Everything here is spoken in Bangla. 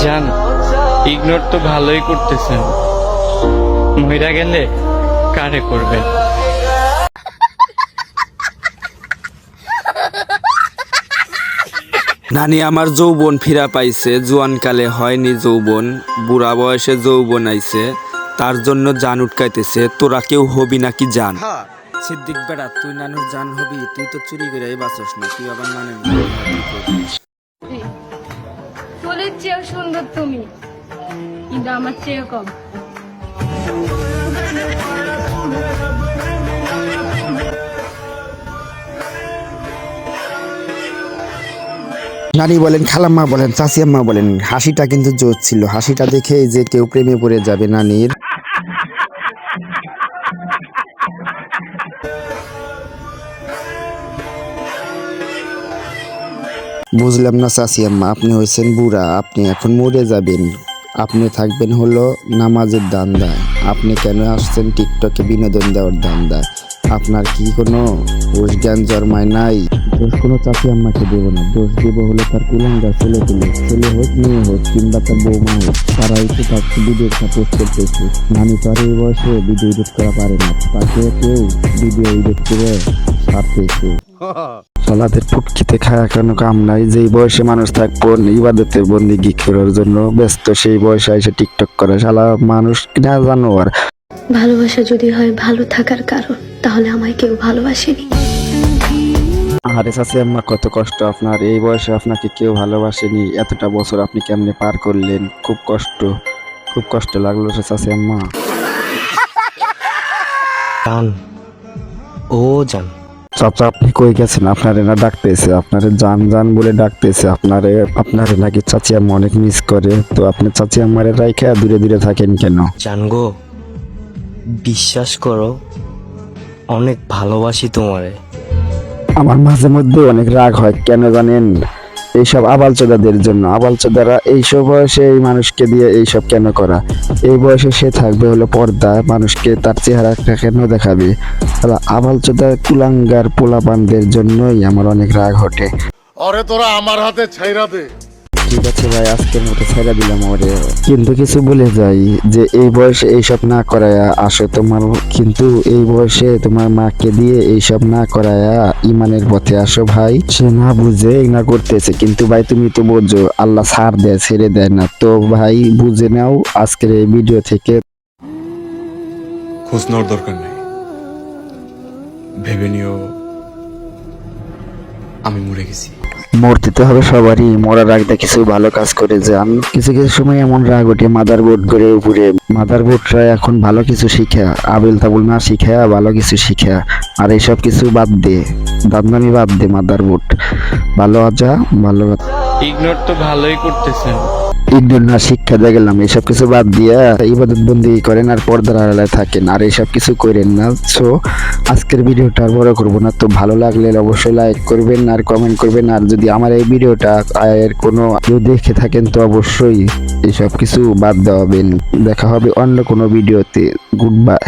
জান, ইগনোর তো ভালোই করতেছেন, মইরা গেলে কারে করবেন? নানি আমার যৌবন ফিরা পাইছে, জোয়ানকালে হয়নি যৌবন, বুড়া বয়সে যৌবন আইছে, তার জন্য জান উটকাইতেছে, তোরা কেউ হবি নাকি জান? সিদ্দিক বেড়া, তুই নানুর জান হবি? তুই তো চুরি করে বাঁচস না, তুই আবার নানুর জান হবি? ফুলের চেয়েও সুন্দর তুমি, কিন্তু আমার চেয়েও কম। নানি বলেন, খালাম্মা বলেন, চাচি আম্মা বলেন, হাসিটা কিন্তু জোর ছিল। হাসিটা দেখে যে কেউ প্রেমে পড়ে যাবে নানির। বুঝলাম না চাচি আম্মা, আপনি হয়েছেন বুড়া, আপনি এখন মরে যাবেন, আপনি থাকবেন হলো নামাজের দান্দায়। আপনি কেন আসছেন টিকটকে বিনোদন দেওয়ার দান্দায়? আপনার কি কোনো হুঁশ জ্ঞান জন্মায় নাই? দোষ কোনো চাচি আম্মাকে দেবো না, দোষ দেবো হলো তার কুলাঙ্গার ছেলে পেলে, ছেলে হোক মেয়ে হোক কিংবা তার বৌমা হোক, তারাই তো তার ভিডিওটা পোস্ট করতেছে। নানি তো আর এই বয়সে ভিডিও এডিট করা পারে না, তাকে কেউ ভিডিও এডিট করে ছাড়তেছে। সলাদের ফুটকিতে খায়া কেন কাম নাই? যেই বয়সে মানুষ থাকবো ইবাদতে বন্দিগি করার জন্য ব্যস্ত, সেই বয়সে এসে টিকটক করে শালা মানুষ না জানোয়ার। ভালোবাসা যদি হয় ভালো থাকার কারণ, তাহলে আমায় কেউ ভালোবাসেনি। আরে চাচি আম্মা, কত কষ্ট আপনার, এই বয়সে আপনাকে কেউ ভালোবাসেনি, এতটা বছর আপনি কেমনে পার করলেন? খুব কষ্ট, খুব কষ্ট লাগলো চাচি আম্মা। জান, ও জান, চাচা আপনি কই গেছেন? আপনারে না ডাকতেছে, আপনারে জান জান বলে ডাকতেছে, আপনারে নাকি চাচি আম্মা অনেক মিস করে, তো আপনি চাচি আম্মারে রাইখা দূরে দূরে থাকেন কেন? জান গো, বিশ্বাস করো, অনেক ভালোবাসি তোমারে। আমার মাঝে মধ্যে অনেক রাগ হয়, কেন জানেন? এইসব আবালচোদাদের জন্য। আবালচোদারা এইসব বয়সে এই মানুষকে দিয়ে এইসব কেন করা? এই বয়সে সে থাকবে হলো পর্দা, মানুষকে তার চেহারাটা কেন দেখাবে? আবালচোদা কুলাঙ্গার পোলাপানদের জন্যই আমার অনেক রাগ ওঠে। আরে তোরা আমার হাতে ছাইরা দে। ঠিক আছে ভাই, আজকের মতো ছেড়ে দিলাম ওরে, কিন্তু কিছু বলে যাই যে এই বয়সে এইসব না করায়া আসো তোমার, কিন্তু এই বয়সে তোমার মাকে দিয়ে এইসব না করায়া ইমানের পথে আসো ভাই। সে না বুঝে না করতেছে, কিন্তু ভাই তুমি তো বোঝো আল্লাহ ছাড় দেয়, ছেড়ে দেয় না, তো ভাই বুঝে নাও আজকের এই ভিডিও থেকে। খোঁজ নেওয়ার দরকার নেই, ভেবে নিও আমি মরে গেছি। মরতে তো হবে সবারই, মরার আগে কিছু ভালো কাজ করে যান। কিছু কিছু সময় এমন রাগ ওঠে মাদার বোর্ড করে উপরে, মাদার বোর্ডরা এখন ভালো কিছু শিখে, আবুল তাবুল না শিখে ভালো কিছু শিখে, আর এইসব কিছু বাদ দে, দাদনামি বাদ দে, মাদার বোর্ড ভালো আজা ভালো। ইগনোর তো ভালোই করতেছেন, ইগনোর না শিক্ষা দিয়ে গেলাম, এইসব কিছু বাদ দিয়া ইবাদত বন্দি করেন আর পর্দার আড়ালে থাকেন, আর এইসব কিছু করেন না। সো আজকের ভিডিওটা আর বড় করবো না, তো ভালো লাগলে অবশ্যই লাইক করবেন আর কমেন্ট করবেন, আর যদি আমার এই ভিডিওটা এর কোনো কেউ দেখে থাকেন তো অবশ্যই এইসব কিছু বাদ দেওয়াবেন। দেখা হবে অন্য কোনো ভিডিওতে। Good bye.